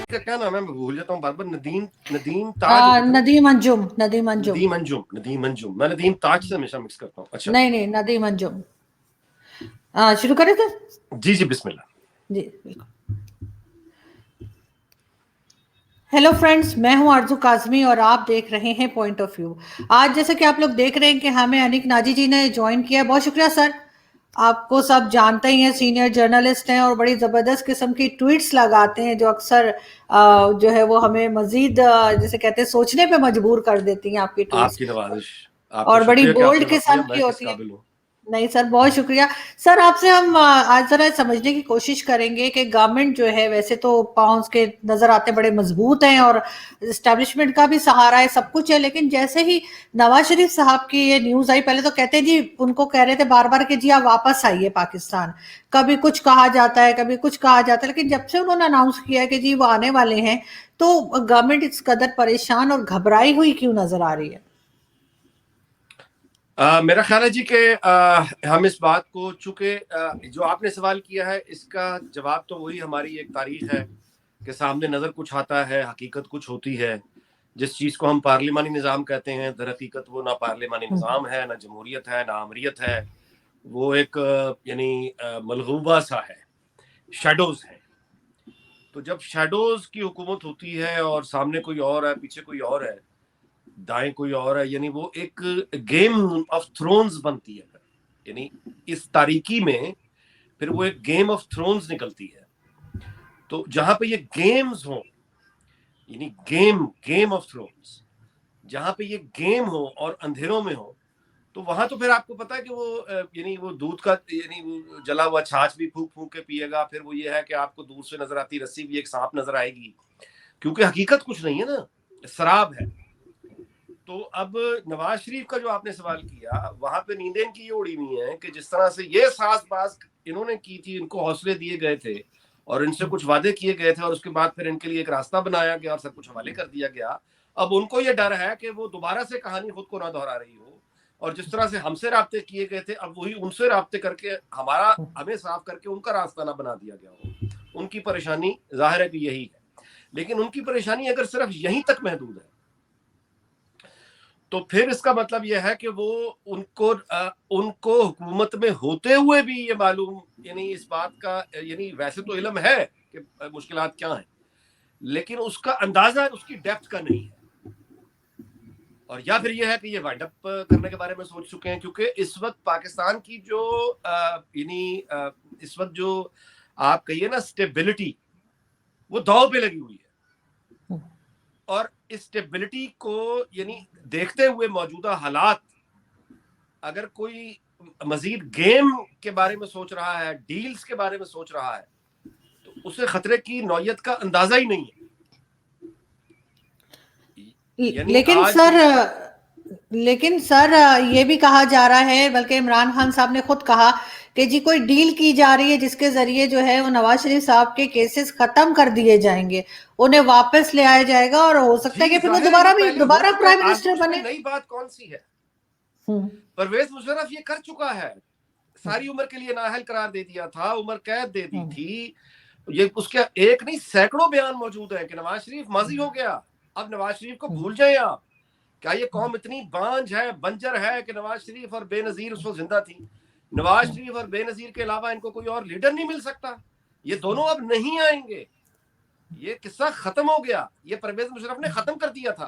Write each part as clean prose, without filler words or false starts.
का क्या नाम है, मैं भूल जाता हूँ बार बार। नदीम नदीम ताज नदीम अंजुम, नदीम अंजुम। नदीम अंजुम, नदीम अंजुम। मैं नदीम ताज से हमेशा मिक्स करता हूँ। अच्छा नहीं नहीं, नदीम अंजुम। शुरू करें तो? जी जी, बिस्मिल्लाह। जी बिल्कुल। हेलो फ्रेंड्स, मैं हूं आरजू काजमी और आप देख रहे हैं पॉइंट ऑफ व्यू। आज जैसे कि आप लोग देख रहे हैं कि हमें अनिक नाजी जी ने ज्वाइन किया है। बहुत शुक्रिया सर। आपको सब जानते ही हैं, सीनियर जर्नलिस्ट हैं और बड़ी ज़बरदस्त किस्म की ट्वीट्स लगाते हैं जो अक्सर जो है वो हमें मजीद जैसे कहते हैं सोचने पे मजबूर कर देती हैं आपकी ट्वीट्स। आपकी नवाजिश, आपका और बड़ी शुक्रिया कि बोल्ड आपने वक्त किस्म दिया। की मैं किस होती है। काबिल हूँ। नहीं सर, बहुत शुक्रिया। सर आपसे हम आज जरा समझने की कोशिश करेंगे कि गवर्नमेंट जो है वैसे तो पाउंस के नजर आते बड़े मजबूत हैं और एस्टेब्लिशमेंट का भी सहारा है, सब कुछ है, लेकिन जैसे ही नवाज शरीफ साहब की ये न्यूज आई, पहले तो कहते हैं जी, उनको कह रहे थे बार बार कि जी आप वापस आइए पाकिस्तान। कभी कुछ कहा जाता है, कभी कुछ कहा जाता है, लेकिन जब से उन्होंने अनाउंस किया है कि जी वो आने वाले हैं, तो गवर्नमेंट इस कदर परेशान और घबराई हुई क्यों नजर आ रही है? मेरा ख्याल है जी कि हम इस बात को, चूंकि जो आपने सवाल किया है इसका जवाब तो वही हमारी एक तारीख है कि सामने नजर कुछ आता है, हकीकत कुछ होती है। जिस चीज को हम पार्लिमानी निज़ाम कहते हैं, दर हकीकत वो ना पार्लिमानी निज़ाम है, ना जमहूरियत है, ना आमरीत है। वो एक यानी मलगूबा सा है, शेडोज है। तो जब शेडोज की हुकूमत होती है और सामने कोई और है, पीछे कोई और है, दाएं कोई और है, यानी वो एक गेम ऑफ थ्रोन्स बनती है। यानी इस तारीकी में फिर वो एक गेम ऑफ थ्रोन्स निकलती है। तो जहां पे ये गेम्स हो, यानी गेम गेम ऑफ थ्रोन्स, जहां पे ये गेम हो और अंधेरों में हो, तो वहां तो फिर आपको पता है कि वो यानी वो दूध का, यानी वो जला हुआ छाछ भी फूक फूक के पिएगा। फिर वो ये है कि आपको दूर से नजर आती रस्सी भी एक सांप नजर आएगी, क्योंकि हकीकत कुछ नहीं है ना, शराब है। तो अब नवाज शरीफ का जो आपने सवाल किया, वहां पे नींदें इनकी ये उड़ी हुई है कि जिस तरह से ये साजबाज इन्होंने की थी, इनको हौसले दिए गए थे और इनसे कुछ वादे किए गए थे, और उसके बाद फिर इनके लिए एक रास्ता बनाया गया और सब कुछ हवाले कर दिया गया। अब उनको ये डर है कि वो दोबारा से कहानी खुद को ना दोहरा रही हो, और जिस तरह से हमसे राब्ते किए गए थे, अब वही उनसे राब्ते करके हमें साफ करके उनका रास्ता ना बना दिया गया हो। उनकी परेशानी जाहिर है कि यही है। लेकिन उनकी परेशानी अगर सिर्फ यहीं तक महदूद है, तो फिर इसका मतलब यह है कि वो उनको हुकूमत में होते हुए भी ये मालूम, यानी इस बात का, यानी वैसे तो इल्म है कि मुश्किलात क्या हैं, लेकिन उसका अंदाजा उसकी डेप्थ का नहीं है। और या फिर यह है कि ये वाइंड अप करने के बारे में सोच चुके हैं, क्योंकि इस वक्त पाकिस्तान की जो यानी इस वक्त जो आप कहिए ना स्टेबिलिटी, वो दांव पे लगी हुई है। और इस स्टेबिलिटी को यानी देखते हुए मौजूदा हालात, अगर कोई मजीद गेम के बारे में सोच रहा है, डील्स के बारे में सोच रहा है, तो उसे खतरे की नौयत का अंदाजा ही नहीं है। यानी लेकिन आज सर, लेकिन सर ये भी कहा जा रहा है, बल्कि इमरान खान साहब ने खुद कहा कि जी कोई डील की जा रही है जिसके जरिए जो है वो नवाज शरीफ साहब के केसेस खत्म कर दिए जाएंगे, उन्हें वापस ले आया जाएगा और हो सकता है जी कि फिर वो जाहिर है ये पहले हो दोबारा चुका है। प्राइम आज मिनिस्टर उसमें बने। नई बात कौन सी है? हम्म। परवेज मुशर्रफ ये कर चुका है, सारी उम्र के लिए नाअहल करार दे दिया था, उम्र कैद दे दी हम्म। थी। ये उसके एक नहीं सैकड़ों बयान मौजूद है कि नवाज शरीफ माजी हो गया, अब नवाज शरीफ को भूल जाए आप। क्या ये कौम इतनी बांझ है, बंजर है कि नवाज शरीफ और बेनजीर उस वक्त जिंदा थी? नवाज शरीफ और बेनजीर के अलावा इनको कोई और लीडर नहीं मिल सकता। ये दोनों अब नहीं आएंगे, ये किस्सा खत्म हो गया। ये परवेज मुशर्रफ ने खत्म कर दिया था।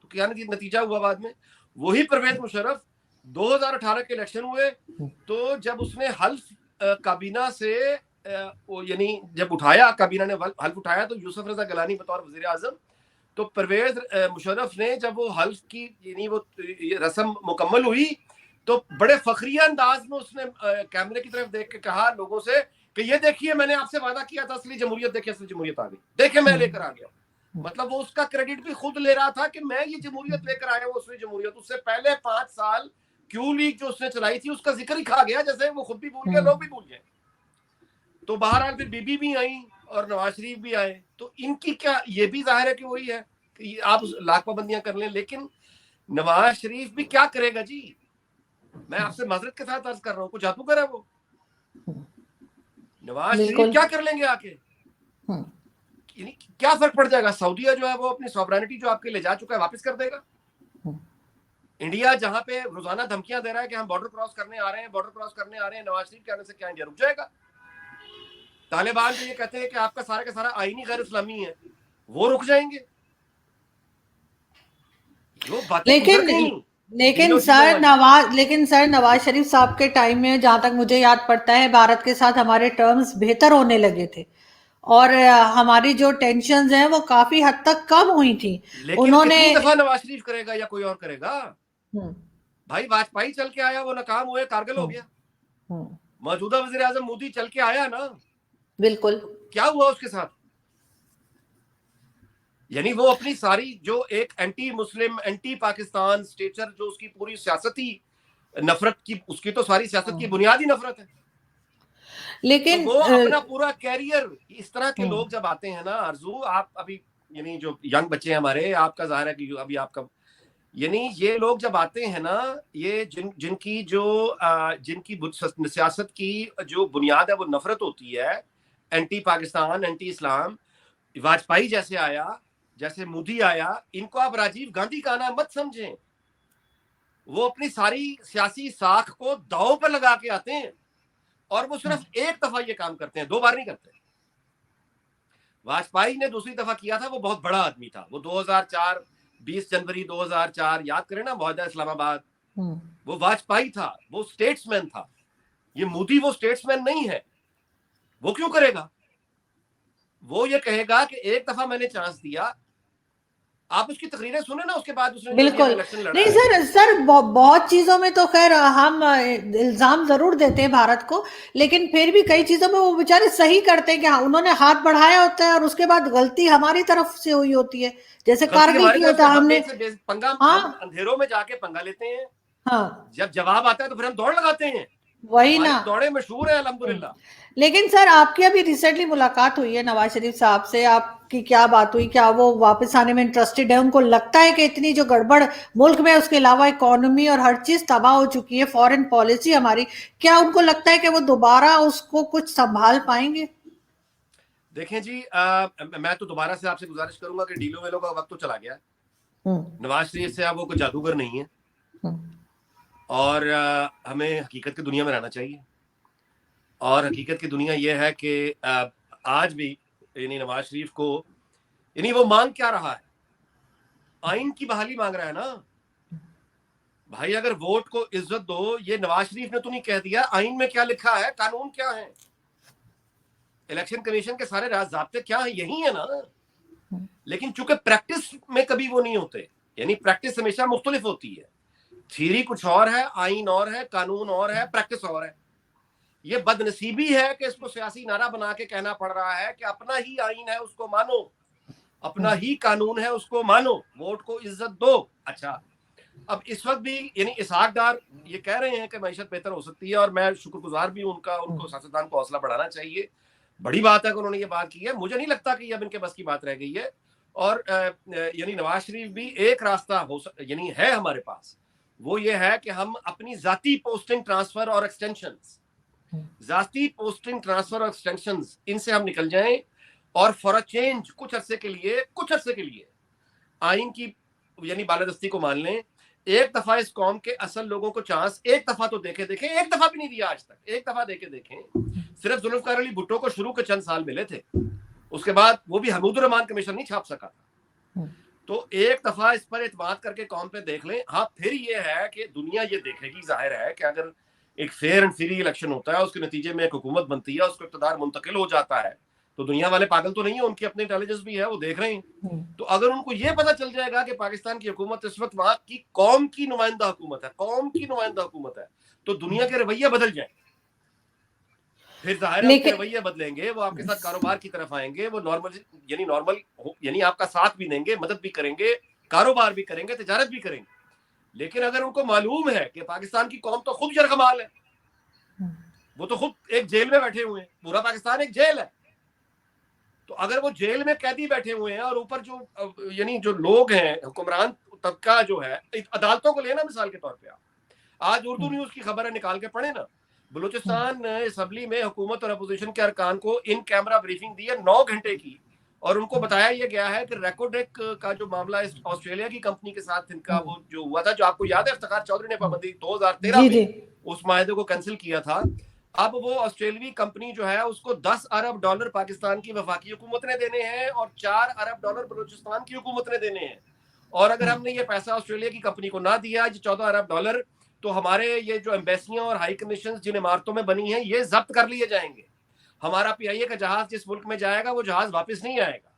तो क्या नतीजा हुआ बाद में? वही परवेज मुशर्रफ 2018 के इलेक्शन हुए, तो जब उसने हल्फ काबीना से यानी जब उठाया, काबीना ने हल्फ उठाया, तो यूसुफ रजा गलानी बतौर वजीर आजम, तो परवेज मुशर्रफ ने जब वो हल्फ की यानी वो रस्म मुकम्मल हुई, तो बड़े फखरिया अंदाज में उसने कैमरे की तरफ देख के कहा लोगों से कि ये देखिए मैंने आपसे वादा किया था असली जमहूरियत, देखिए असली जमहूरियत आ गई, देखिए मैं लेकर आ गया। मतलब वो उसका क्रेडिट भी खुद ले रहा था कि मैं ये जमहूरियत लेकर आया हूँ, असली जमहूरियत। उससे पहले 5 साल क्यू लीग जो उसने चलाई थी उसका जिक्र ही खा गया, जैसे वो खुद भी भूल गया, लोग भी भूल गए। तो बहरहाल फिर बीबी भी आई और नवाज शरीफ भी आए, तो इनकी क्या, ये भी जाहिर है कि वही है कि आप लाख पाबंदियां कर लें, लेकिन नवाज शरीफ भी क्या करेगा जी? मैं आपसे माजरत के साथ अर्ज कर रहा हूँ, कुछ जादूगर है वो? नवाज शरीफ बिल्कुल। क्या कर लेंगे आके? यानी क्या फर्क पड़ जाएगा? सऊदीया जो है वो अपनी सॉवरेनिटी जो आपके ले जा चुका है वापस कर देगा। इंडिया जहां पे रोजाना धमकियां दे रहा है कि हम बॉर्डर क्रॉस करने आ रहे हैं, बॉर्डर क्रॉस करने आ रहे हैं, नवाज शरीफ के आने से क्या इंडिया रुक जाएगा? तालिबान जो ये कहते हैं कि आपका सारा का सारा आईनी गैर इस्लामी है, वो रुक जाएंगे? जो बातें गुजर लेकिन गई लेकिन दिलो दिलों वाली। सर नवाज शरीफ साहब के टाइम में जहां तक मुझे याद पड़ता है भारत के साथ हमारे टर्म्स बेहतर होने लगे थे और हमारी जो टेंशन्स हैं वो काफी हद तक कम हुई थी। लेकिन उन्होंने कितनी दफा नवाज शरीफ करेगा या कोई और करेगा? हम्म, भाई वाजपेयी चल के आया, वो नाकाम हुए, कारगिल हो हम्म, गया। हम्म, मौजूदा वजीर आजम मोदी चल के आया ना, बिल्कुल। तो क्या हुआ उसके साथ? यानी वो अपनी सारी जो एक anti Muslim, anti Pakistan stature, जो उसकी पूरी सियासती नफरत की, उसकी तो सारी सियासत की बुनियादी नफरत है। तो लेकिन वो अपना पूरा कैरियर, इस तरह के हम्म, लोग जब आते हैं ना आरजू, आप अभी यानी जो यंग बच्चे हैं हमारे, आपका जाहिर है कि अभी आपका, यानी ये लोग जब आते हैं ना, ये जिनकी जो जिनकी सियासत की जो बुनियाद है वो नफरत होती है, एंटी पाकिस्तान, एंटी इस्लाम। वाजपेयी जैसे आया, जैसे मोदी आया, इनको आप राजीव गांधी का आना मत समझें। वो अपनी सारी सियासी साख को दांव पर लगा के आते हैं, और वो सिर्फ एक दफा ये काम करते हैं, 2 बार नहीं करते। वाजपेयी ने दूसरी दफा किया था, वो बहुत बड़ा आदमी था, वो 2004, 20 जनवरी 2004 याद करें ना, मुआहदा इस्लामाबाद, वो वाजपेयी था, वो स्टेट्समैन था। ये मोदी वो स्टेट्समैन नहीं है। वो क्यों करेगा? वो ये कहेगा कि एक दफा मैंने चांस दिया। आप उसकी तकरीरें सुने ना, उसके बाद उसने जो इंडिया में बिल्कुल इलेक्शन लड़ा नहीं है। सर बहुत चीजों में तो खैर हम इल्जाम जरूर देते हैं भारत को, लेकिन फिर भी कई चीजों में वो बेचारे सही करते हैं कि हाँ उन्होंने हाथ बढ़ाया होता है और उसके बाद गलती हमारी तरफ से हुई होती है, जैसे गलती कारगिल हमारी किया तरफ से, था हम हमने। इनसे पंगा, हम हाँ अंधेरों में जाके पंगा लेते हैं, हाँ जब जवाब आता है तो फिर हम दौड़ लगाते हैं। वही ना। हमारी दौड़े मशहूर है अल्हम्दुलिल्लाह। लेकिन सर आपकी अभी रिसेंटली मुलाकात हुई है नवाज शरीफ साहब से, आपकी क्या बात हुई? क्या वो वापस आने में इंटरेस्टेड है? उनको लगता है कि इतनी जो गड़बड़ मुल्क में, उसके अलावा इकोनॉमी और हर चीज तबाह हो चुकी है, फॉरेन पॉलिसी हमारी, क्या उनको लगता है कि वो दोबारा उसको कुछ संभाल पाएंगे? देखें जी, मैं तो दोबारा से आपसे गुजारिश करूंगा कि डीलो वेलो का वक्त तो चला गया है। हम्म, नवाज शरीफ से अब वो कोई जादूगर नहीं है, हम्म, और हमें हकीकत की दुनिया में रहना चाहिए। और हकीकत की दुनिया ये है कि आज भी यानी नवाज शरीफ को, यानी वो मांग क्या रहा है? आइन की बहाली मांग रहा है ना। भाई अगर वोट को इज्जत दो, ये नवाज शरीफ ने तो नहीं कह दिया आइन में क्या लिखा है, कानून क्या है, इलेक्शन कमीशन के सारे ज़ाब्ते क्या है, यही है ना। लेकिन चूंकि प्रैक्टिस में कभी वो नहीं होते, यानी प्रैक्टिस हमेशा मुख्तलिफ होती है। थ्योरी कुछ और है, आइन और है, कानून और है, प्रैक्टिस और है। ये बदनसीबी है कि इसको सियासी नारा बना के कहना पड़ रहा है कि अपना ही आइन है उसको मानो, अपना ही कानून है उसको मानो, वोट को इज्जत दो। अच्छा, अब इस वक्त भी यानी इसहाक डार ये कह रहे हैं कि मैशत बेहतर हो सकती है, और मैं शुक्रगुजार भी हूं उनका, उनको सियासतदान को हौसला बढ़ाना चाहिए। बड़ी बात है कि उन्होंने ये बात की है। मुझे नहीं लगता कि ये अब इनके बस की बात रह गई है। और यानी नवाज शरीफ भी एक रास्ता यानी है हमारे पास, वो ये है कि हम अपनी जाती पोस्टिंग ट्रांसफर और एक्सटेंशन, जाती पोस्टिंग ट्रांसफर और एक्सटेंशन, इनसे हम निकल जाएं, और फॉर अ चेंज कुछ अरसे के लिए आइन की यानी बालादस्ती को मान लें। एक दफा इस कौम के असल लोगों को चांस एक दफा तो देखे देखें, एक दफा भी नहीं दिया आज तक, एक दफा देके देखें। सिर्फ जुल्फकार अली भुट्टो को शुरू के चंद साल मिले थे, उसके बाद वो भी हमीदुर रहमान कमीशन नहीं छाप सका था। तो एक दफा इस पर एतमाद करके कौम पे देख लें। हाँ, फिर ये है कि दुनिया ये देखेगी, जाहिर है कि अगर एक फेयर एंड फ्री इलेक्शन होता है, उसके नतीजे में एक हुकूमत बनती है, उसको इक़्तिदार मुंतकिल हो जाता है, तो दुनिया वाले पागल तो नहीं है, उनकी अपनी इंटेलिजेंस भी है, वो देख रहे हैं। तो अगर उनको ये पता चल जाएगा कि पाकिस्तान की हुकूमत इस वक्त वहां की कौम की नुमाइंदा हुकूमत है, कौम की नुमाइंदा हुकूमत है, तो दुनिया के रवैये बदल जाए। फिर जाहिर है उनके लेकिन रवैये बदलेंगे, वो आपके साथ कारोबार की तरफ आएंगे, वो नॉर्मल यानी आपका साथ भी देंगे, मदद भी करेंगे, कारोबार भी करेंगे, तिजारत भी करेंगे। लेकिन अगर उनको मालूम है कि पाकिस्तान की कौम तो खुद यरगमाल है, वो तो खुद एक जेल में बैठे हुए हैं, पूरा पाकिस्तान एक जेल है, तो अगर वो जेल में कैदी बैठे हुए हैं, और ऊपर जो यानी जो लोग हैं, हुक्मरान तबका जो है, अदालतों को लेना मिसाल के तौर पे, आप आज उर्दू न्यूज की खबर है, निकाल के पढ़े ना, बलूचिस्तान असम्बली में हुकूमत और अपोजिशन के अरकान को इन कैमरा ब्रीफिंग दी है 9 घंटे की, और उनको बताया यह गया है कि रेकोडेक का जो मामला इस ऑस्ट्रेलिया की कंपनी के साथ इनका वो जो हुआ था, जो आपको याद है इफ्तिखार चौधरी ने पाबंदी 2013 जी में जी उस माहे को कैंसिल किया था। अब वो ऑस्ट्रेलियाई कंपनी जो है उसको $10 अरब पाकिस्तान की वफाकी हुकूमत ने देने हैं और $4 अरब बलूचिस्तान की हुकूमत ने देने हैं। और अगर हमने ये पैसा ऑस्ट्रेलिया की कंपनी को ना दिया, $14 अरब, तो हमारे ये जो एम्बेसियां और हाई कमीशन जिन इमारतों में बनी हैं ये जब्त कर लिए जाएंगे। हमारा पीआईए का जहाज जिस मुल्क में जाएगा वो जहाज वापस नहीं आएगा।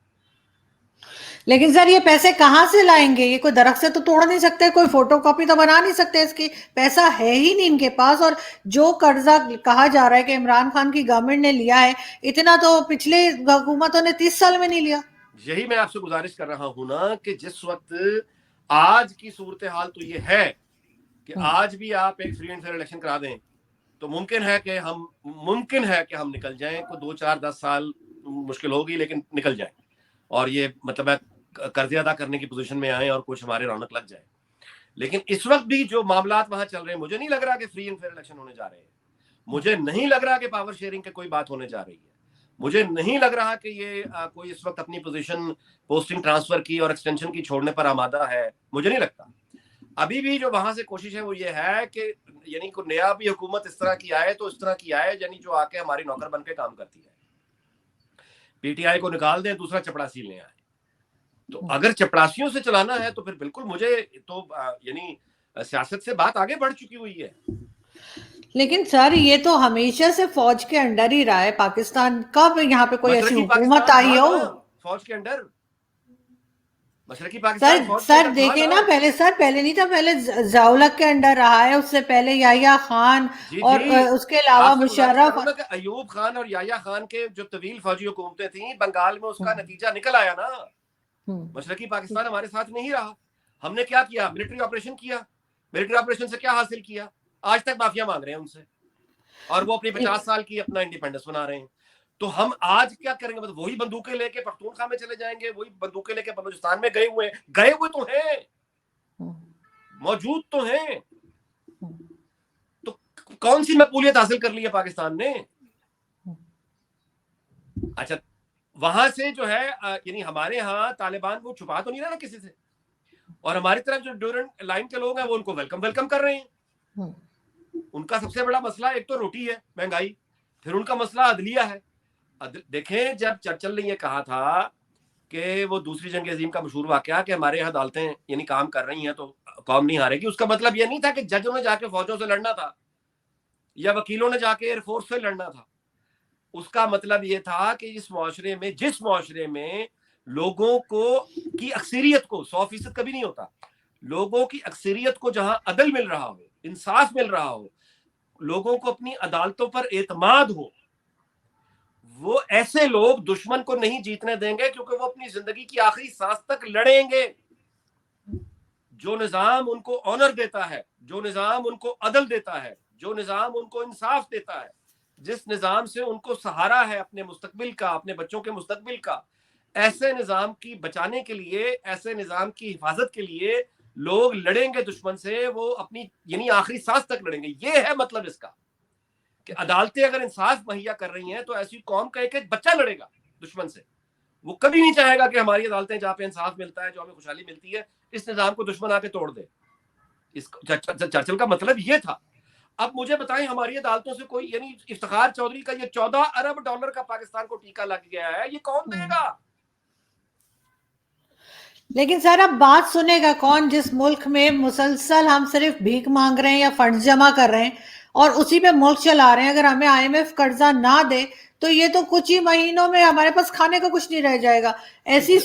लेकिन सर ये पैसे कहाँ से लाएंगे? ये कोई दरख्त से तो तोड़ नहीं सकते, कोई फोटोकॉपी तो बना नहीं सकते इसकी, पैसा है ही नहीं इनके पास। और जो कर्जा कहा जा रहा है कि इमरान खान की गवर्नमेंट ने लिया है, इतना तो पिछले हुकूमतों ने 30 साल में नहीं लिया। यही मैं आपसे गुजारिश कर रहा हूं ना कि जिस वक्त आज की सूरत हाल तो ये है कि आज भी आप एक फ्री एंड फेयर इलेक्शन करा दें तो मुमकिन है कि हम निकल जाएं। को 2-4-10 साल मुश्किल होगी लेकिन निकल जाए और ये मतलब है कर्जे अदा करने की पोजीशन में आए और कुछ हमारे रौनक लग जाए। लेकिन इस वक्त भी जो मामलात वहां चल रहे हैं, मुझे नहीं लग रहा कि फ्री एंड फेयर इलेक्शन होने जा रहे हैं। मुझे नहीं लग रहा कि पावर शेयरिंग की कोई बात होने जा रही है। मुझे नहीं लग रहा कि ये कोई इस वक्त अपनी पोजीशन पोस्टिंग ट्रांसफर की और एक्सटेंशन की छोड़ने पर आमादा है। मुझे नहीं लगता। अभी भी जो वहां से कोशिश है वो ये है कि यानी कोई नया भी हुकूमत इस तरह की आए तो इस तरह की आए यानी जो आके हमारी नौकर बन के काम करती है। पीटीआई को निकाल दे, दूसरा चपड़ासी ले आए। तो अगर चपड़ासियों से चलाना है तो फिर बिल्कुल मुझे तो यानी सियासत से बात आगे बढ़ चुकी हुई है। लेकिन सर ये तो हमेशा से फौज के अंडर ही रहा है पाकिस्तान। कब यहाँ पे कोई ऐसी हुकूमत आई हो? फौज के अंडर, मशरकी सर पाकिस्तान फौज के सर अंडर देखे ना, पहले सर पहले नहीं था, पहले ज़िया-उल-हक के अंडर रहा है, उससे पहले याहिया खान जी और जी। उसके अलावा आपसे गुजारिश कर रहा हूं मुशर्रफ। ना कि अयूब खान और याहिया खान के जो तवील फौजी हुकूमतें थी बंगाल में, उसका नतीजा निकल आया ना। मशरकी पाकिस्तान हमारे साथ नहीं रहा। हमने क्या किया? मिलिट्री ऑपरेशन किया। मिलिट्री ऑपरेशन से क्या हासिल किया? आज तक माफिया मांग रहे हैं उनसे और वो अपनी 50 साल की अपना इंडिपेंडेंस बना रहे हैं। तो हम आज क्या करेंगे? मतलब वही बंदूकें लेके पख्तूनख्वा में चले जाएंगे, वही बंदूकें लेके बलूचिस्तान में गए हुए तो हैं, मौजूद तो हैं। तो कौन सी मकबूलियत हासिल कर ली है पाकिस्तान ने? अच्छा, वहां से जो है यानी हमारे यहाँ तालिबान वो छुपा तो नहीं रहा ना किसी से, और हमारी तरफ जो ड्यूरेंट लाइन के लोग हैं वो उनको वेलकम कर रहे हैं। उनका सबसे बड़ा मसला एक तो रोटी है, महंगाई, फिर उनका मसला अदलिया है। देखें, जब चर्चिल ने ये कहा था कि वो दूसरी जंग अजीम का मशहूर वाकया कि हमारे यहाँ अदालतें यानी काम कर रही हैं तो कौम नहीं हारेगी, उसका मतलब ये नहीं था कि जजों ने जाके फौजों से लड़ना था या वकीलों ने जाके एयरफोर्स से लड़ना था। उसका मतलब ये था कि जिस मुआशरे में लोगों को की अक्सरियत को 100% कभी नहीं होता, लोगों की अक्सरियत को जहां अदल मिल रहा हो, इंसाफ मिल रहा हो, लोगों को अपनी अदालतों पर एतमाद हो, वो ऐसे लोग दुश्मन को नहीं जीतने देंगे क्योंकि वो अपनी जिंदगी की आखिरी सांस तक लड़ेंगे। जो निजाम उनको ऑनर देता है, जो निजाम उनको अदल देता है, जो निजाम उनको इंसाफ देता है, जिस निजाम से उनको सहारा है अपने मुस्तकबिल का, अपने बच्चों के मुस्तकबिल का, ऐसे निजाम की बचाने के लिए, ऐसे निजाम की हिफाजत के लिए लोग लड़ेंगे दुश्मन से, वो अपनी यानी आखिरी सांस तक लड़ेंगे। ये है मतलब इसका कि अदालतें अगर इंसाफ मुहैया कर रही हैं तो ऐसी कौम का एक एक बच्चा लड़ेगा दुश्मन से। वो कभी नहीं चाहेगा कि हमारी अदालतें जहां पे इंसाफ मिलता है, जो हमें खुशहाली मिलती है, इस निजाम को दुश्मन आके तोड़ दे। चर्चिल का मतलब ये था। अब मुझे बताएं, हमारी अदालतों से कोई यानी इफ्तिखार चौधरी का ये $14 अरब का पाकिस्तान को टीका लग गया है, ये कौन देगा? लेकिन सर अब बात सुनेगा कौन, जिस मुल्क में मुसलसल हम सिर्फ भीख मांग रहे हैं या फंड जमा कर रहे हैं और उसी पे मुल्क चला रहे हैं। अगर हमें आईएमएफ कर्जा ना दे तो ये तो कुछ ही महीनों में हमारे पास खाने का कुछ नहीं रह जाएगा। ऐसी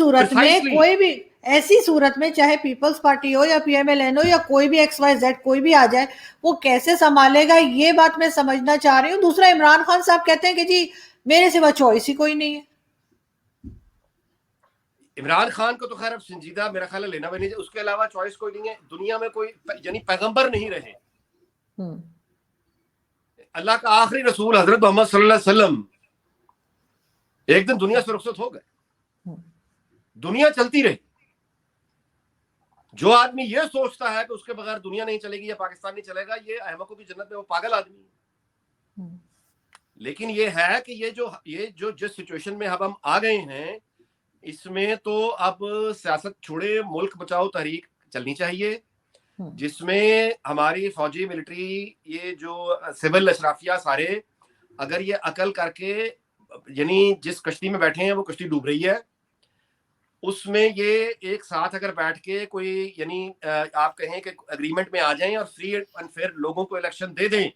सूरत में चाहे पीपल्स पार्टी हो या पीएमएलएन हो या कोई भी XYZ कोई भी आ जाए, वो कैसे संभालेगा, ये बात मैं समझना चाह रही हूँ। दूसरा, इमरान खान साहब कहते हैं कि जी मेरे सिवा चॉइस ही कोई नहीं है। इमरान खान को तो खैर अब संजीदा मेरा ख्याल लेना भी नहीं, उसके अलावा चॉइस कोई नहीं है दुनिया में। कोई यानी पैगंबर नहीं रहे। अल्लाह का आखिरी रसूल हजरत मोहम्मद सल्लल्लाहु अलैहि वसल्लम एक दिन दुनिया से रुखसत हो गए, दुनिया चलती रही। जो आदमी ये सोचता है कि उसके बगैर दुनिया नहीं चलेगी या पाकिस्तान नहीं चलेगा, ये अहमकों की जन्नत में, वो पागल आदमी है। लेकिन ये है कि ये जो जिस सिचुएशन में अब हम आ गए हैं, इसमें तो अब सियासत छोड़े मुल्क बचाओ तहरीक चलनी चाहिए, जिसमें हमारी फौजी मिलिट्री ये जो सिविल अशराफिया सारे अगर ये अकल करके, यानी जिस कश्ती में बैठे हैं वो कश्ती डूब रही है, उसमें ये एक साथ अगर बैठ के कोई यानी आप कहें कि एग्रीमेंट में आ जाएं और फ्री एंड फेयर लोगों को इलेक्शन दे दें,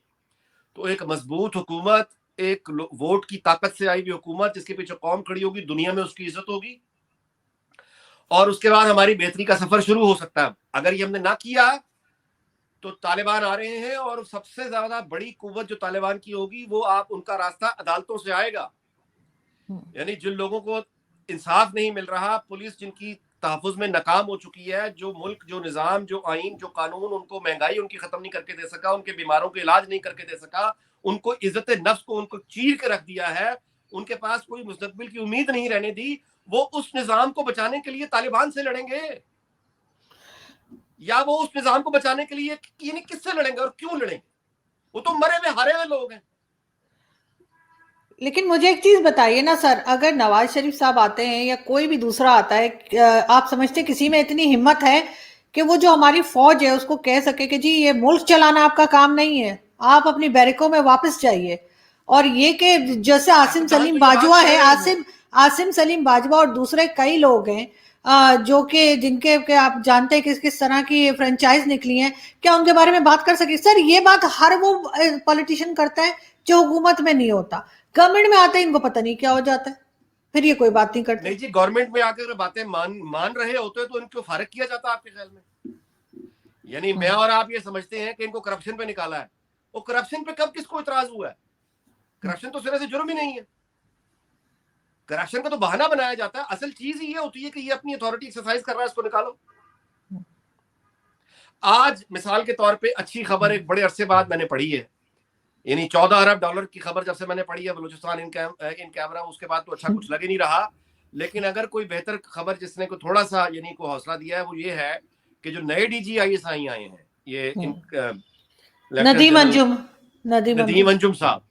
तो एक मजबूत हुकूमत, एक वोट की ताकत से आई हुई हुकूमत जिसके पीछे कौम खड़ी होगी, दुनिया में उसकी इज्जत होगी और उसके बाद हमारी बेहतरी का सफर शुरू हो सकता है। अगर ये हमने ना किया तो तालिबान आ रहे हैं और सबसे ज्यादा बड़ी कुव्वत जो तालिबान की होगी वो आप उनका रास्ता अदालतों से आएगा। यानी जिन लोगों को इंसाफ नहीं मिल रहा, पुलिस जिनकी तहफुज में नाकाम हो चुकी है, जो मुल्क, जो निजाम, जो आइन, जो कानून उनको महंगाई उनकी खत्म नहीं करके दे सका, उनके बीमारों के इलाज नहीं करके दे सका, उनको इज्जत नफ्स को उनको चीर के रख दिया है, उनके पास कोई मुस्तकबिल की उम्मीद नहीं रहने दी, वो उस निजाम को बचाने के लिए तालिबान से लड़ेंगे या वो उस निजाम को बचाने के लिए किससे लड़ेंगे और क्यों लड़ेंगे? वो तो मरे हुए हारे हुए लोग हैं। लेकिन मुझे एक चीज बताइए ना सर, अगर नवाज शरीफ साहब आते हैं या कोई भी दूसरा आता है, आप समझते किसी में इतनी हिम्मत है कि वो जो हमारी फौज है उसको कह सके कि जी ये मुल्क चलाना आपका काम नहीं है, आप अपनी बैरकों में वापस जाइए? और ये कि जैसे आसिम पाकिस्तान सलीम तो ये बात बाजवा कह है, रहे हैं वो। आसिम सलीम बाजवा और दूसरे कई लोग हैं जो कि जिनके के आप जानते हैं किस किस तरह की फ्रेंचाइज निकली हैं, क्या उनके बारे में बात कर सके? सर ये बात हर वो पॉलिटिशियन करता है जो हुकूमत में नहीं होता, गवर्नमेंट में आते ही इनको पता नहीं क्या हो जाता है, फिर ये कोई बात नहीं करते। नहीं जी, गवर्नमेंट में आकर बातें मान रहे होते तो इनको फारिग किया जाता आपके ख्याल में? यानी मैं और आप ये समझते हैं कि इनको करप्शन पे निकाला है, वो करप्शन पे कब किसको इतराज हुआ है? करप्शन तो सिरे से जुर्म ही नहीं है। करप्शन का तो बहाना बनाया जाता है, असल चीज ही ये होती है कि ये अपनी अथॉरिटी एक्सरसाइज कर रहा है, इसको निकालो। आज मिसाल के तौर पे अच्छी खबर एक बड़े अरसे बाद मैंने पढ़ी है, यानी $14 अरब की खबर जब से मैंने पढ़ी है बलूचिस्तान इन कैमरा, उसके बाद तो अच्छा कुछ लग ही नहीं रहा। लेकिन अगर कोई बेहतर खबर जिसने को थोड़ा सा यानी को हौसला दिया है वो ये है कि जो नए DGISI आए हैं, ये इन लेफ्टिनेंट नदीम जनरल अंजुम, नदीम नदीम अंजुम। अंजुम साहब,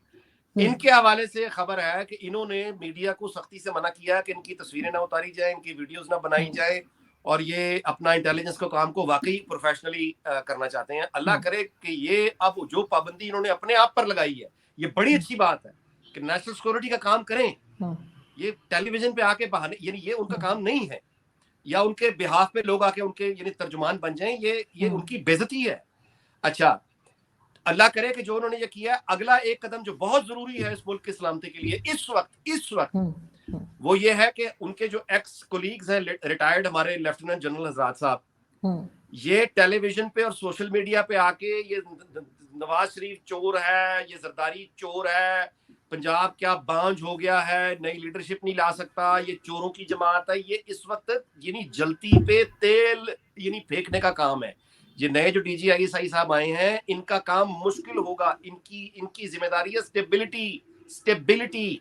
इनके हवाले से खबर है कि इन्होंने मीडिया को सख्ती से मना किया कि इनकी तस्वीरें ना उतारी जाए, इनकी वीडियोस ना बनाई जाए, और ये अपना इंटेलिजेंस को काम को वाकई प्रोफेशनली करना चाहते हैं। अल्लाह करे कि ये अब जो पाबंदी इन्होंने अपने आप पर लगाई है, ये बड़ी अच्छी बात है कि नेशनल सिक्योरिटी का काम करें। ये टेलीविजन पे आके बहाने, यानी ये उनका काम नहीं है, या उनके बिहाफ पे लोग आके उनके यानी तर्जुमान बन जाएं, ये उनकी बेइज्जती है। अच्छा, अल्लाह करे कि जो उन्होंने ये किया, अगला एक कदम जो बहुत जरूरी है इस मुल्क की सलामती के लिए इस वक्त वो ये है कि उनके जो एक्स कोलीग्स हैं, रिटायर्ड हमारे लेफ्टिनेंट जनरल हजरात साहब, ये टेलीविजन पे और सोशल मीडिया पे आके ये नवाज शरीफ चोर है, ये जरदारी चोर है, पंजाब क्या बांझ हो गया है, नई लीडरशिप नहीं ला सकता, ये चोरों की जमात है, ये इस वक्त यानी जलती पे तेल यानी फेंकने का काम है। ये नए जो DGISI साहब आए हैं, इनका काम मुश्किल होगा। इनकी जिम्मेदारी है स्टेबिलिटी,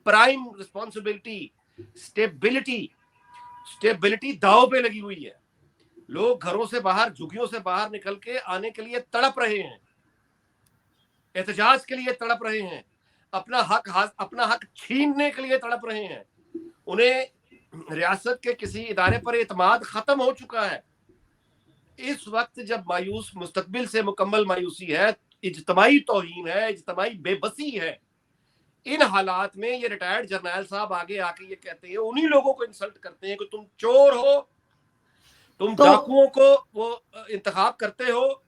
प्राइम रिस्पॉन्सिबिलिटी, स्टेबिलिटी दाव पे लगी हुई है। लोग घरों से बाहर, झुग्गियों से बाहर निकल के आने के लिए तड़प रहे हैं, एहतजाज के लिए तड़प रहे हैं, अपना हक छीनने के लिए तड़प रहे हैं। उन्हें रियासत के किसी इदारे पर एतमाद खत्म हो चुका है। इस वक्त जब मायूस, मुस्तकबिल से मुकम्मल मायूसी है, इज्तमाई तौहीन है, इज्तमाई बेबसी है, इन हालात में ये रिटायर्ड जर्नैल साहब आगे आके ये कहते हैं, उन्हीं लोगों को इंसल्ट करते हैं कि तुम चोर हो, तुम डाकुओं को वो इंतखाब करते हो।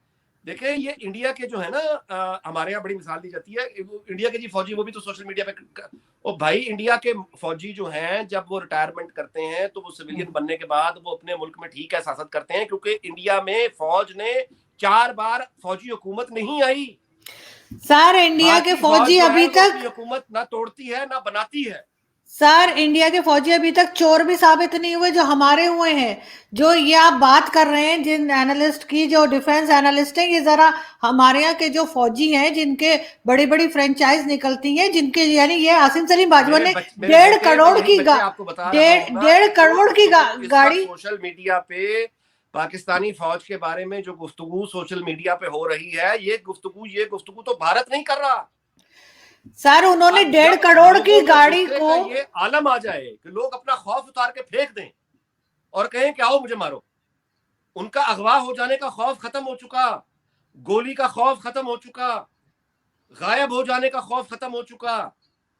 देखें, ये इंडिया के जो है ना, हमारे यहाँ बड़ी मिसाल दी जाती है, इंडिया के जी फौजी, वो भी तो सोशल मीडिया पे, ओ भाई, इंडिया के फौजी जो हैं जब वो रिटायरमेंट करते हैं तो वो सिविलियन बनने के बाद वो अपने मुल्क में ठीक है शासन करते हैं, क्योंकि इंडिया में फौज ने 4 बार फौजी हुकूमत नहीं आई। सर इंडिया के फौजी अभी तक हुकूमत ना तोड़ती है ना बनाती है। सर इंडिया के फौजी अभी तक चोर भी साबित नहीं हुए जो हमारे हुए हैं। जो ये आप बात कर रहे हैं जिन एनालिस्ट की, जो डिफेंस एनालिस्ट हैं, ये जरा हमारे यहाँ के जो फौजी हैं जिनके बड़ी बड़ी फ्रेंचाइज निकलती हैं, जिनके यानी ये आसिम सलीम बाजवा ने 1.5 करोड़ की 1.5 करोड़ की गाड़ी। सोशल मीडिया पे पाकिस्तानी फौज के बारे में जो गुफ्तगू सोशल मीडिया पे हो रही है, ये गुफ्तगू तो भारत नहीं कर रहा। सर उन्होंने अब 1.5 जब करोड़ की लोगों में गाड़ी गुस्से को, का ये आलम आ जाए कि लोग अपना खौफ उतार के फेंक दें और कहें कि आओ मुझे मारो, उनका अगवा हो जाने का खौफ खत्म हो चुका, गोली का खौफ खत्म हो चुका, गायब हो जाने का खौफ खत्म हो चुका,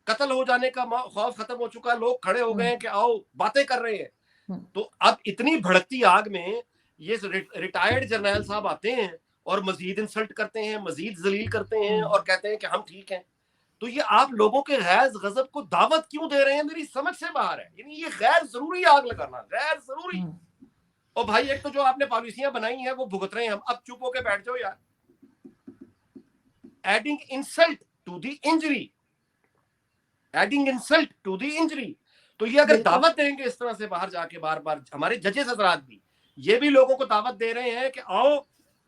कत्ल हो जाने का खौफ खत्म हो चुका, लोग खड़े हो गए हैं कि आओ, बातें कर रहे हैं। तो अब इतनी भड़कती आग में ये रिटायर्ड जर्नैल साहब आते हैं और मजीद इंसल्ट करते हैं, मजीद जलील करते हैं और कहते हैं कि हम ठीक हैं। तो ये आप लोगों के गैर गजब को दावत क्यों दे रहे हैं, मेरी समझ से बाहर है। यानी ये गैर जरूरी आग लगाना, गैर जरूरी। और भाई एक तो जो आपने पॉलिसियां बनाई हैं वो भुगत रहे हैं हम, अब चुप होके बैठ जाओ यार। Adding insult to the injury, adding insult to the injury. तो ये अगर दावत देंगे इस तरह से बाहर जाके बार बार, हमारे जजेस हजरात भी ये भी लोगों को दावत दे रहे हैं कि आओ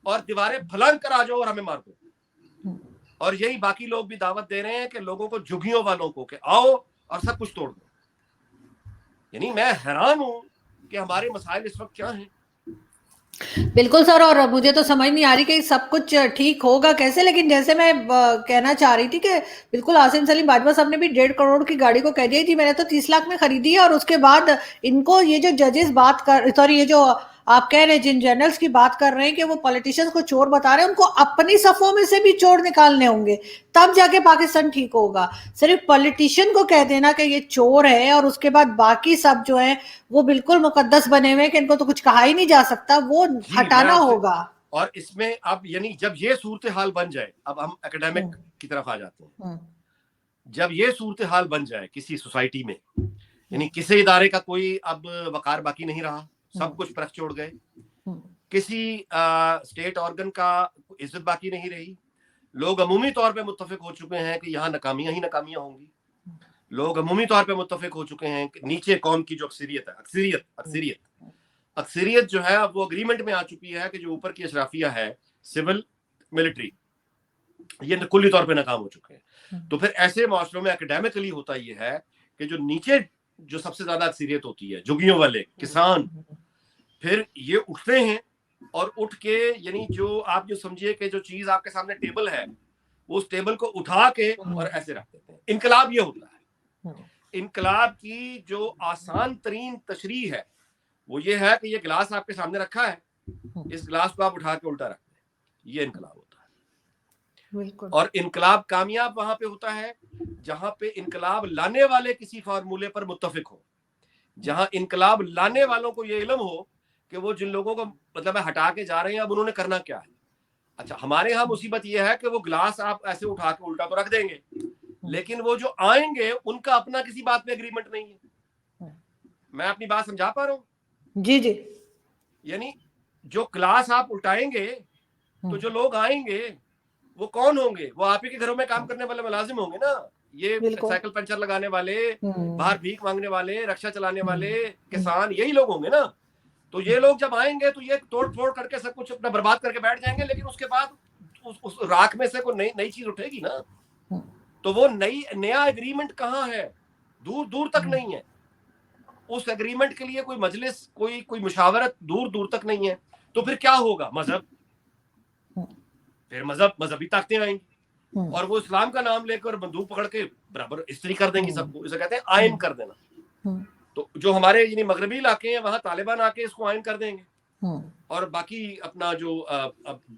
और दीवारें फलांग कर आ जाओ और हमें मार दो, और यही बाकी लोग भी दावत दे रहे हैं कि लोगों को, झुग्गियों वालों को, कि आओ और सब कुछ तोड़ दो। यानी मैं हैरान हूं कि हमारे मसाइल इस वक्त क्या हैं। बिल्कुल सर, और मुझे तो समझ नहीं आ रही कि सब कुछ ठीक होगा कैसे। लेकिन जैसे मैं कहना चाह रही थी कि बिल्कुल आसिम सलीम बाजवा साहब ने भी 1.5 करोड़ की गाड़ी को कह दिया जी मैंने तो 30 लाख में खरीदी है, और उसके बाद इनको ये जो जजेस बात कर, सॉरी ये जो आप कह रहे हैं जिन जनरल्स की बात कर रहे हैं कि वो पॉलिटिशियंस को चोर बता रहे हैं, उनको अपनी सफों में से भी चोर निकालने होंगे, तब जाके पाकिस्तान ठीक होगा। सिर्फ पॉलिटिशियन को कह देना कि ये चोर है और उसके बाद बाकी सब जो है वो बिल्कुल मुकद्दस बने हुए हैं कि इनको तो कुछ कहा ही नहीं जा सकता, वो हटाना होगा। और इसमें अब यानी जब ये सूरत हाल बन जाए, अब हम एकेडमिक की तरफ आ जाते हैं, जब ये सूरत हाल बन जाए किसी सोसाइटी में, यानी किसी इदारे का कोई अब वकार बाकी नहीं रहा, सब कुछ परख छोड़ गए, किसी स्टेट ऑर्गन का इज्जत बाकी नहीं रही, लोग अमूमी तौर पे मुत्तफिक हो चुके हैं कि यहाँ नाकामियां ही नाकामियां होंगी, लोग अमूमी तौर पे मुत्तफिक हो चुके हैं कि नीचे कौम की जो अक्सरियत है, अक्सरियत जो है वो अग्रीमेंट में आ चुकी है कि जो ऊपर की अशराफिया है, सिविल मिलिट्री, ये कुल्ली तौर पे नाकाम हो चुके हैं। तो फिर ऐसे माशरों में एकेडमिकली होता ये है कि जो नीचे जो सबसे ज्यादा अक्सरियत होती है, झुग्गियों वाले किसान, फिर ये उठते हैं और उठ के, यानी जो आप जो समझिए कि जो चीज आपके सामने टेबल है, वो उस टेबल को उठा के और ऐसे रख देते हैं। इनकलाब ये होता है। इनकलाब की जो आसान तरीन तशरीह है वो ये है कि ये गिलास आपके सामने रखा है, इस गिलास को आप उठा के उल्टा रख दें, ये इनकलाब होता है। बिल्कुल। और इनकलाब कामयाब वहां पे होता है जहां पे इनकलाब लाने वाले किसी फार्मूले पर मुत्तफिक हो, जहां इनकलाब लाने वालों को ये इल्म हो कि वो जिन लोगों को मतलब हटा के जा रहे हैं अब उन्होंने करना क्या है। अच्छा, हमारे यहाँ मुसीबत ये है कि वो गिलास आप ऐसे उठा के उल्टा तो रख देंगे, लेकिन वो जो आएंगे उनका अपना किसी बात पे एग्रीमेंट नहीं है। मैं अपनी बात समझा पा रहा हूँ? जी जी। यानी जो क्लास आप उल्टाएंगे तो जो लोग आएंगे वो कौन होंगे? वो आप ही के घरों में काम करने वाले मुलाजिम होंगे ना, ये साइकिल पंचर लगाने वाले, बाहर भीख मांगने वाले, रक्षा चलाने वाले किसान, यही लोग होंगे ना। तो ये लोग जब आएंगे तो ये तोड़ फोड़ करके सब कुछ अपना बर्बाद करके बैठ जाएंगे, लेकिन उसके बाद उस राख में से कोई नई चीज उठेगी ना। तो वो नया एग्रीमेंट कहाँ है? दूर दूर तक नहीं है। उस एग्रीमेंट के लिए कोई मजलिस, कोई मुशावरत दूर दूर तक नहीं है। तो फिर क्या होगा? मजहब, फिर मजहबी ताकतें आएंगी और वो इस्लाम का नाम लेकर बंदूक पकड़ के बराबर इस्त्री कर देंगी सबको। इसे कहते हैं आयन कर देना। तो जो हमारे यानी मगरबी इलाके हैं वहां तालिबान आके इसको आयन कर देंगे और बाकी अपना जो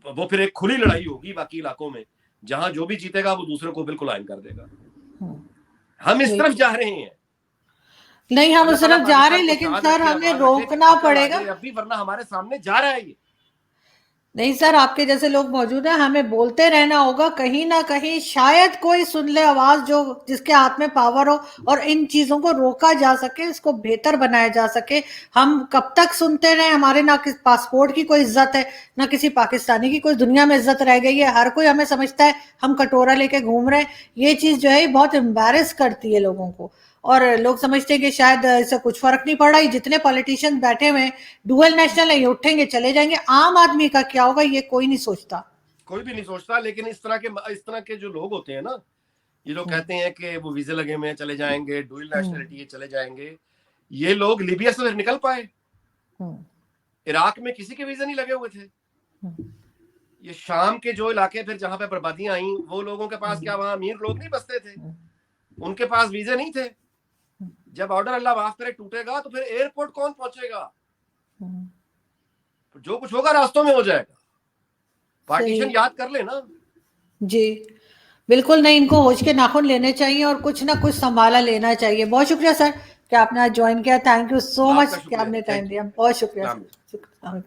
वो फिर एक खुली लड़ाई होगी बाकी इलाकों में, जहां जो भी जीतेगा वो दूसरे को बिल्कुल आयन कर देगा। हम इस तरफ जा रहे हैं। नहीं, हम उस तरफ जा रहे हैं, लेकिन सर हमें रोकना पड़ेगा अभी, वरना हमारे सामने जा रहा है ये। नहीं सर, आपके जैसे लोग मौजूद हैं, हमें बोलते रहना होगा, कहीं ना कहीं शायद कोई सुन ले आवाज जो जिसके हाथ में पावर हो और इन चीजों को रोका जा सके, इसको बेहतर बनाया जा सके। हम कब तक सुनते रहे? हमारे ना किस पासपोर्ट की कोई इज्जत है, ना किसी पाकिस्तानी की कोई दुनिया में इज्जत रह गई है। हर कोई हमें समझता है हम कटोरा लेके घूम रहे हैं। ये चीज जो है बहुत एम्बैरेस करती है लोगों को, और लोग समझते हैं कि शायद इससे कुछ फर्क नहीं पड़ रहा है। जितने पॉलिटिशियन बैठे हुए डुअल नेशनल है, ये उठेंगे चले जाएंगे। आम आदमी का क्या होगा ये कोई नहीं सोचता, कोई भी नहीं सोचता। लेकिन इस तरह के जो लोग होते हैं ना, ये लोग कहते हैं कि वो वीजे लगे हुए चले जाएंगे, डुअल नेशनलिटी चले जाएंगे। ये लोग लीबिया से निकल पाए? इराक में किसी के वीजे नहीं लगे हुए थे। ये शाम के जो इलाके फिर जहां पे बर्बादियां आई, वो लोगों के पास क्या वहां अमीर लोग नहीं बसते थे, उनके पास वीजे नहीं थे। जब ऑर्डर अल्लाह माफ करे टूटेगा तो फिर एयरपोर्ट कौन पहुंचेगा? जो कुछ होगा रास्तों में हो जाएगा। पार्टीशन याद कर ले ना जी। बिल्कुल नहीं, इनको होश के नाखून लेने चाहिए और कुछ ना कुछ संभाला लेना चाहिए। बहुत शुक्रिया सर कि आपने आज ज्वाइन किया। थैंक यू सो मच कि आपने टाइम दिया। बहुत शुक्रिया सर।